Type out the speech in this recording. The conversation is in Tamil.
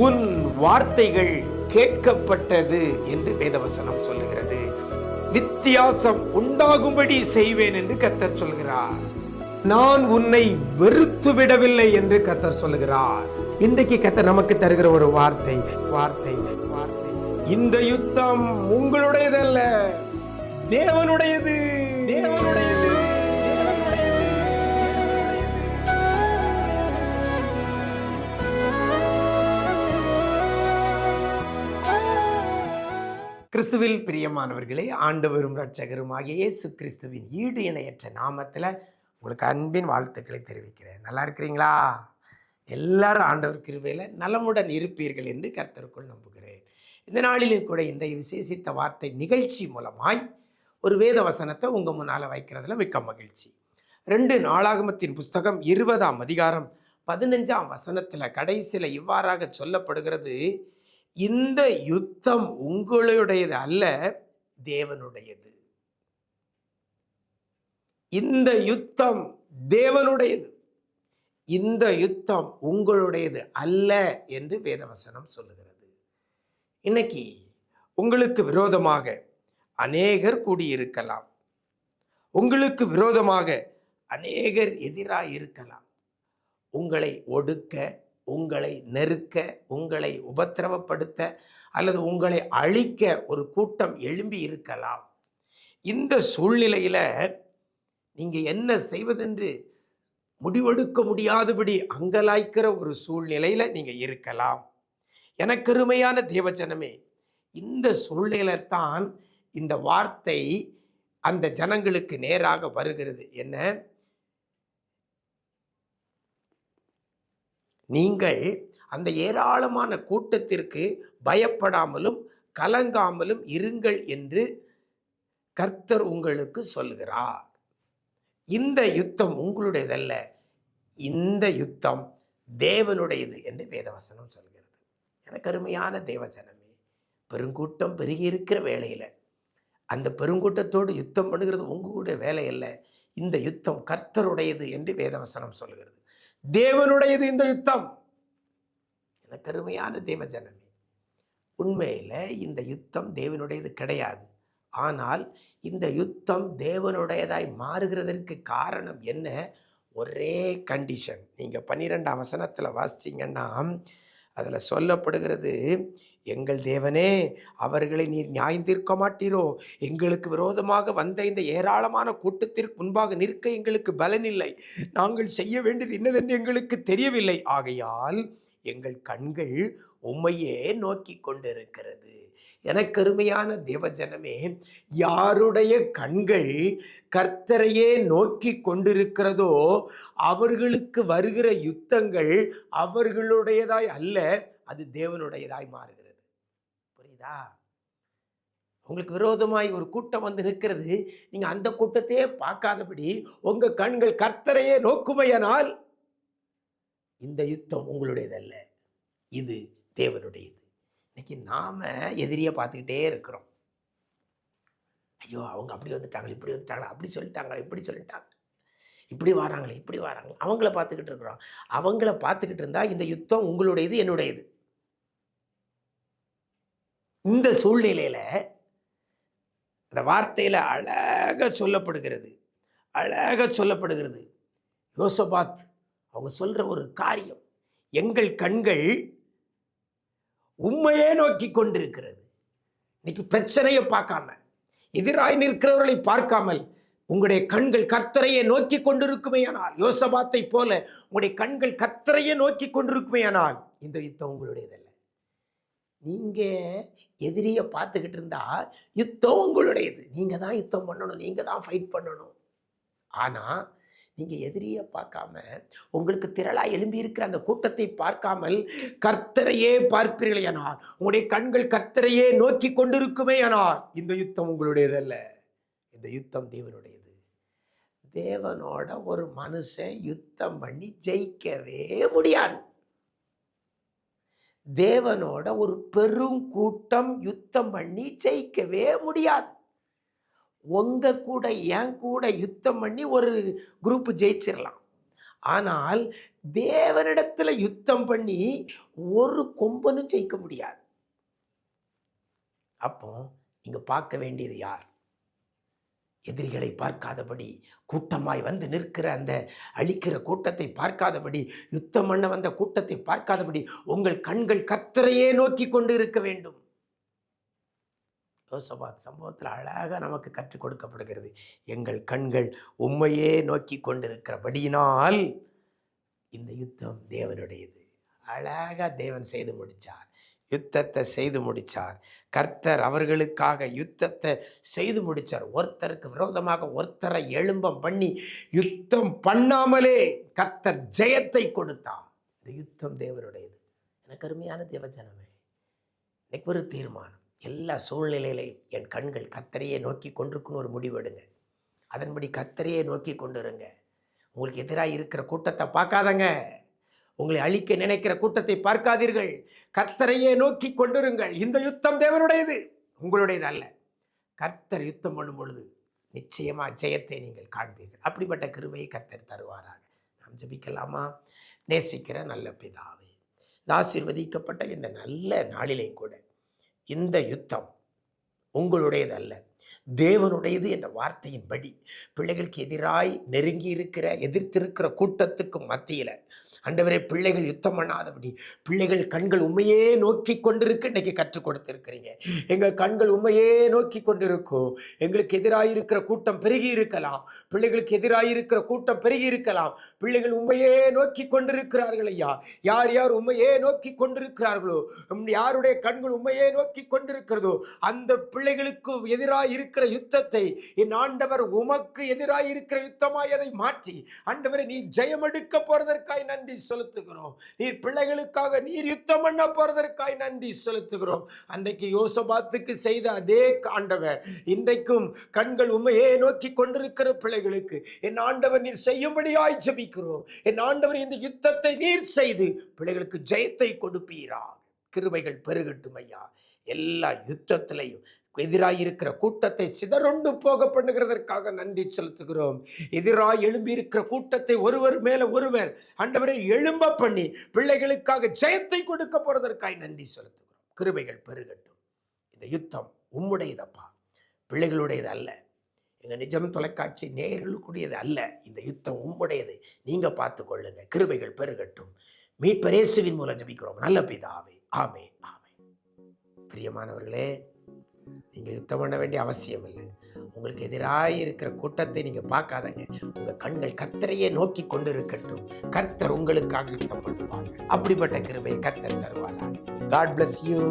உன் வார்த்தைகள் கேட்கப்பட்டது என்று வேதவசனம் சொல்லுகிறது. வித்தியாசம் உண்டாகும்படி செய்வேன் என்று கர்த்தர் சொல்கிறார். நான் உன்னை வெறுத்து விடவில்லை என்று கர்த்தர் சொல்லுகிறார். இன்றைக்கு கர்த்தர் நமக்கு தருகிற ஒரு வார்த்தை வார்த்தை வார்த்தை இந்த யுத்தம் உங்களுடையதல்ல, தேவனுடையது. தேவனுடையது. கிறிஸ்துவில் பிரியமானவர்களே, ஆண்டவரும் இரட்சகரும் ஆகிய இயேசு கிறிஸ்துவின் ஈடு இணையற்ற நாமத்தில் உங்களுக்கு அன்பின் வாழ்த்துக்களை தெரிவிக்கிறேன். நல்லா இருக்கிறீங்களா? எல்லாரும் ஆண்டவர் கிருபையில் நலமுடன் இருப்பீர்கள் என்று கர்த்தருக்குள் நம்புகிறேன். இந்த நாளிலும் கூட இந்த விசேஷித்த வார்த்தை நிகழ்ச்சி மூலமாய் ஒரு வேத வசனத்தை உங்கள் முன்னால் வைக்கிறதுல மிக்க மகிழ்ச்சி. 2 நாளாகமத்தின் புஸ்தகம் 20ஆம் அதிகாரம் 15ஆம் வசனத்தில் கடைசியில் இவ்வாறாக சொல்லப்படுகிறது, இந்த யுத்தம் உங்களுடையது அல்ல, தேவனுடையது. இந்த யுத்தம் தேவனுடையது, இந்த யுத்தம் உங்களுடையது அல்ல என்று வேதவசனம் சொல்லுகிறது. இன்னைக்கு உங்களுக்கு விரோதமாக அநேகர் கூடியிருக்கலாம், உங்களுக்கு விரோதமாக அநேகர் எதிராக இருக்கலாம். உங்களை ஒடுக்க, உங்களை நெருக்க, உங்களை உபத்திரவப்படுத்த அல்லது உங்களை அழிக்க ஒரு கூட்டம் எழும்பி இருக்கலாம். இந்த சூழ்நிலையில் நீங்கள் என்ன செய்வதென்று முடிவெடுக்க முடியாதபடி அங்கலாய்க்கிற ஒரு சூழ்நிலையில் நீங்கள் இருக்கலாம். எனக்கு அருமையான தேவஜனமே, இந்த சூழ்நிலையில தான் இந்த வார்த்தை அந்த ஜனங்களுக்கு நேராக வருகிறது. என்ன? நீங்கள் அந்த ஏராளமான கூட்டத்திற்கு பயப்படாமலும் கலங்காமலும் இருங்கள் என்று கர்த்தர் உங்களுக்கு சொல்கிறார். இந்த யுத்தம் உங்களுடையதல்ல, இந்த யுத்தம் தேவனுடையது என்று வேதவசனம் சொல்கிறது. எனக்கு அருமையான தேவஜனமே, பெருங்கூட்டம் பெருகி இருக்கிற வேளையில் அந்த பெருங்கூட்டத்தோடு யுத்தம் பண்ணுகிறது உங்களுடைய வேலை அல்ல. இந்த யுத்தம் கர்த்தருடையது என்று வேதவசனம் சொல்கிறது. தேவனுடையது இந்த யுத்தம். எனக்கு அருமையான தேவஜனமே, உண்மையில் இந்த யுத்தம் தேவனுடையது கிடையாது. ஆனால் இந்த யுத்தம் தேவனுடையதாய் மாறுகிறதற்கு காரணம் என்ன? ஒரே கண்டிஷன். நீங்கள் 12ஆம் வசனத்தில் வாசிச்சிங்கன்னா அதில் சொல்லப்படுகிறது, எங்கள் தேவனே, அவர்களை நீர் நியாயம் தீர்க்க மாட்டீரோ? எங்களுக்கு விரோதமாக வந்த இந்த ஏராளமான கூட்டத்திற்கு முன்பாக நிற்க எங்களுக்கு பலன் இல்லை. நாங்கள் செய்ய வேண்டியது என்னதென்று எங்களுக்கு தெரியவில்லை. ஆகையால் எங்கள் கண்கள் உம்மையே நோக்கி கொண்டிருக்கிறது. எனக்கு அருமையான தேவஜனமே, யாருடைய கண்கள் கர்த்தரையே நோக்கி கொண்டிருக்கிறதோ அவர்களுக்கு வருகிற யுத்தங்கள் அவர்களுடையதாய் அல்ல, அது தேவனுடையதாய் மாறுகிறது. புரியுதா? உங்களுக்கு விரோதமாய் ஒரு கூட்டம் வந்து நிற்கிறது, நீங்க அந்த கூட்டத்தையே பார்க்காதபடி உங்க கண்கள் கர்த்தரையே நோக்குமையானால் இந்த யுத்தம் உங்களுடையதல்ல, இது தேவனுடையது. இன்னைக்கு நாம எதிரியை பார்த்துக்கிட்டே இருக்கிறோம். ஐயோ, அவங்க அப்படி வந்துட்டாங்க, இப்படி வந்துட்டாங்க, அப்படி சொல்லிட்டாங்க, இப்படி சொல்லிட்டாங்க, இப்படி வராங்களே, இப்படி வராங்க, அவங்கள பார்த்துக்கிட்டு இருக்கிறோம். அவங்கள பார்த்துக்கிட்டு இருந்தா இந்த யுத்தம் உங்களுடையது, என்னுடையது. இந்த சூழ்நிலையில அந்த வார்த்தையில அழகா சொல்லப்படுகிறது, அழகா சொல்லப்படுகிறது. யோசபாத் அவங்க சொல்ற ஒரு காரியம், எங்கள் கண்கள் உண்மையே நோக்கி கொண்டிருக்கிறது. இன்னைக்கு பிரச்சனையை பார்க்காம, எதிராய் நிற்கிறவர்களை பார்க்காமல் உங்களுடைய கண்கள் கர்த்தரையே நோக்கி கொண்டிருக்குமேயானால், யோசபாத்தை போல உங்களுடைய கண்கள் கர்த்தரையே நோக்கி கொண்டிருக்குமேயானால் இந்த யுத்தம் உங்களுடையதல்ல. நீங்க எதிரியை பார்த்துக்கிட்டு இருந்தா யுத்தம் உங்களுடையது. நீங்க தான் யுத்தம் பண்ணணும், நீங்க தான் ஃபைட் பண்ணணும். ஆனா நீங்க எதிரியை பார்க்காம, உங்களுக்கு திரளா எழும்பி இருக்கிற அந்த கூட்டத்தை பார்க்காமல் கர்த்தரையே பார்ப்பீர்களே ஆனால், உங்களுடைய கண்கள் கர்த்தரையே நோக்கி கொண்டிருக்குமே ஆனால் இந்த யுத்தம் உங்களுடையதல்ல, இந்த யுத்தம் தேவனுடையது. தேவனோட ஒரு மனுஷன் யுத்தம் பண்ணி ஜெயிக்கவே முடியாது. தேவனோட ஒரு பெரும் கூட்டம் யுத்தம் பண்ணி ஜெயிக்கவே முடியாது. உங்க கூட என் கூட யுத்தம் பண்ணி ஒரு குரூப் ஜெயிச்சிடலாம். ஆனால் தேவனிடத்துல யுத்தம் பண்ணி ஒரு கொம்பனும் ஜெயிக்க முடியாது. அப்போ நீங்க பார்க்க வேண்டியது யார்? எதிரிகளை பார்க்காதபடி, கூட்டமாய் வந்து நிற்கிற அந்த அழிக்கிற கூட்டத்தை பார்க்காதபடி, யுத்தம் பண்ண வந்த கூட்டத்தை பார்க்காதபடி உங்கள் கண்கள் கர்த்தரையே நோக்கி கொண்டு இருக்க வேண்டும். யோசபாத் சம்பவத்தில் அழகாக நமக்கு கற்றுக் கொடுக்கப்படுகிறது. எங்கள் கண்கள் உம்மையே நோக்கி கொண்டிருக்கிறபடியினால் இந்த யுத்தம் தேவனுடையது. அழகா தேவன் செய்து முடித்தார், யுத்தத்தை செய்து முடித்தார். கர்த்தர் அவர்களுக்காக யுத்தத்தை செய்து முடித்தார். ஒருத்தருக்கு விரோதமாக ஒருத்தரை எழும்பம் பண்ணி யுத்தம் பண்ணாமலே கர்த்தர் ஜெயத்தை கொடுத்தார். இந்த யுத்தம் தேவனுடையது. எனக்கு அருமையான தேவஜனமே, இன்னைக்கு ஒரு தீர்மானம். எல்லா சூழ்நிலையிலையும் என் கண்கள் கர்த்தரையே நோக்கி கொண்டிருக்குன்னு ஒரு முடிவெடுங்க. அதன்படி கர்த்தரையே நோக்கி கொண்டிருங்க. உங்களுக்கு எதிராக இருக்கிற கூட்டத்தை பார்க்காதங்க. உங்களை அழிக்க நினைக்கிற கூட்டத்தை பார்க்காதீர்கள். கர்த்தரையே நோக்கி கொண்டிருங்கள். இந்த யுத்தம் தேவனுடையது, உங்களுடையது அல்ல. கர்த்தர் யுத்தம் பண்ணும் பொழுது நிச்சயமா ஜெயத்தை நீங்கள் காண்பீர்கள். அப்படிப்பட்ட கிருபையை கர்த்தர் தருவாராக. நாம் ஜெபிக்கலாமா? நேசிக்கிற நல்ல பிதாவே, ஆசீர்வதிக்கப்பட்ட இந்த நல்ல நாளிலே கூட இந்த யுத்தம் உங்களுடையது அல்ல, தேவனுடையது என்ற வார்த்தையின்படி பிள்ளைகளுக்கு எதிராய் நெருங்கி இருக்கிற எதிர்த்திருக்கிற கூட்டத்துக்கு மத்தியில் ஆண்டவரே, பிள்ளைகள் யுத்தம் பண்ணாதபடி பிள்ளைகள் கண்கள் உண்மையே நோக்கி கொண்டிருக்க இன்னைக்கு கற்றுக் கொடுத்திருக்கிறீங்க. எங்கள் கண்கள் உண்மையே நோக்கி கொண்டிருக்கும். எங்களுக்கு எதிராயிருக்கிற கூட்டம் பெருகி இருக்கலாம், பிள்ளைகளுக்கு எதிராயிருக்கிற கூட்டம் பெருகி இருக்கலாம். பிள்ளைகள் உண்மையே நோக்கி கொண்டிருக்கிறார்கள் ஐயா. யார் யார் உண்மையே நோக்கி கொண்டிருக்கிறார்களோ, யாருடைய கண்கள் உண்மையே நோக்கி கொண்டிருக்கிறதோ அந்த பிள்ளைகளுக்கு எதிராக இருக்கிற யுத்தத்தை என் ஆண்டவர் உமக்கு எதிராக இருக்கிற யுத்தமாய் அதை மாற்றி, ஆண்டவரை நீ ஜெயமெடுக்க போறதற்காய் நன்றி செலுத்துகிறோம். நீர் பிள்ளைகளுக்காக நீர் யுத்தம் பண்ண போறதற்காய் நன்றி செலுத்துகிறோம். அன்றைக்கு யோசபாத்துக்கு செய்த அதே ஆண்டவர் இன்றைக்கும் கண்கள் உண்மையே நோக்கி கொண்டிருக்கிற பிள்ளைகளுக்கு என் ஆண்டவர் நீர் செய்யும்படியாய் ஜெபிக்கிறோம். என் ஆண்டவர் இந்த யுத்தத்தை நீர் செய்து பிள்ளைகளுக்கு ஜெயத்தை கொடுப்பீரா. கிருபைகள் பெருகட்டும் ஐயா. எல்லா யுத்தத்திலையும் எதிராயிருக்கிற கூட்டத்தை சிதறொண்டு போக பண்ணுகிறதற்காக நன்றி செலுத்துகிறோம். எதிராய் எழும்பியிருக்கிற கூட்டத்தை ஒருவர் மேல ஒருவர் ஆண்டவரை எழும்ப பண்ணி பிள்ளைகளுக்காக ஜெயத்தை கொடுக்க போறதற்காக நன்றி செலுத்துகிறோம். கிருபைகள் பெருகட்டும். இந்த யுத்தம் உம்முடையதப்பா, பிள்ளைகளுடையது அல்ல. எங்க நிஜம் தொலைக்காட்சி நேயர்களுக்குடையது அல்ல. இந்த யுத்தம் உம்முடையது. நீங்க பார்த்து கொள்ளுங்க. கிருபைகள் பெருகட்டும். மீட்பர் இயேசுவின் மூலம் ஜெபிக்கிறோம் நல்ல பிதாவே. ஆமென், ஆமென். பிரியமானவர்களே, நீங்கள் யுத்தம் பண்ண வேண்டிய அவசியம் இல்லை. உங்களுக்கு எதிராக இருக்கிற கூட்டத்தை நீங்கள் பார்க்காதங்க. உங்கள் கண்கள் கர்த்தரையே நோக்கி கொண்டு இருக்கட்டும். கர்த்தர் உங்களுக்காக யுத்தம் பண்ணுவாங்க. அப்படிப்பட்ட கிருபையை கர்த்தர் தருவாராக. God bless you.